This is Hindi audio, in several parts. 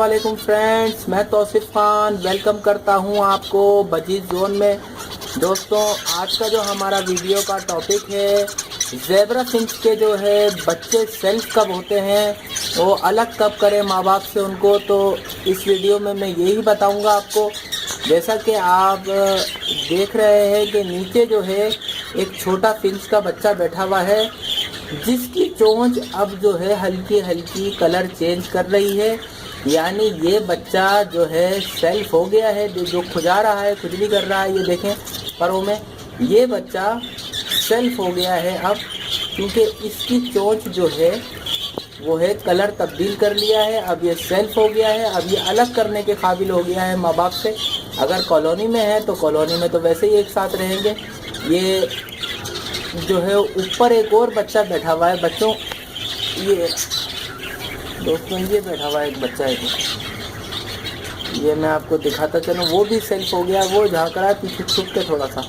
वालेकुम फ्रेंड्स, मैं तौसीफ खान वेलकम करता हूं आपको बजीज जोन में। दोस्तों, आज का जो हमारा वीडियो का टॉपिक है, ज़ेब्रा फिंच के जो है बच्चे सेल्फ कब होते हैं, वो अलग कब करें माँ बाप से उनको। तो इस वीडियो में मैं यही बताऊंगा आपको। जैसा कि आप देख रहे हैं कि नीचे जो है एक छोटा फिंच का बच्चा बैठा हुआ है, जिसकी चोंच अब जो है हल्की हल्की कलर चेंज कर रही है। यानी ये बच्चा जो है सेल्फ हो गया है, जो खुजा रहा है, खुजली कर रहा है, ये देखें परों में, ये बच्चा सेल्फ हो गया है अब, क्योंकि इसकी चोंच जो है वो है कलर तब्दील कर लिया है। अब ये सेल्फ हो गया है, अब ये अलग करने के काबिल हो गया है माँ बाप से। अगर कॉलोनी में है तो कॉलोनी में तो वैसे ही एक साथ रहेंगे। ये जो है ऊपर एक और बच्चा बैठा हुआ है बच्चों, ये दोस्तों ये बैठा हुआ है एक बच्चा है, ये मैं आपको दिखाता चलूँ। वो भी सेल्फ हो गया, वो झाँक रहा है पीछे छुप के थोड़ा सा,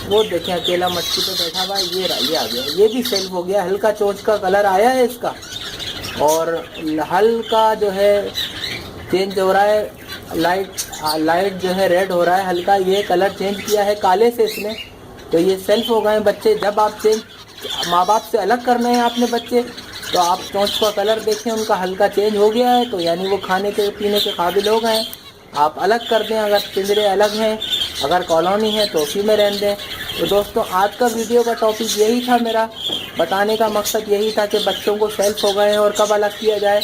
वो देखें अकेला मटकी पे बैठा हुआ है। ये आ गया, ये भी सेल्फ हो गया। हल्का चोंच का कलर आया है इसका, और हल्का जो है चेंज हो रहा है, लाइट जो है रेड हो रहा है हल्का। ये कलर चेंज किया है काले से इसने, तो ये सेल्फ हो गए बच्चे। जब आप माँ बाप से अलग करने हैं आपने बच्चे, तो आप चोंच का कलर देखें, उनका हल्का चेंज हो गया है, तो यानी वो खाने के पीने के काबिल हो गए हैं। आप अलग कर दें, अगर पिंजरे अलग हैं, अगर कॉलोनी है तो उसी में रहने दें। तो दोस्तों, आज का वीडियो का टॉपिक यही था, मेरा बताने का मकसद यही था कि बच्चों को सेल्फ हो गए हैं और कब अलग किया जाए।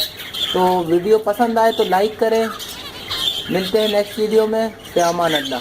तो वीडियो पसंद आए तो लाइक करें। मिलते हैं नेक्स्ट वीडियो में। फ़ी अमान अल्लाह।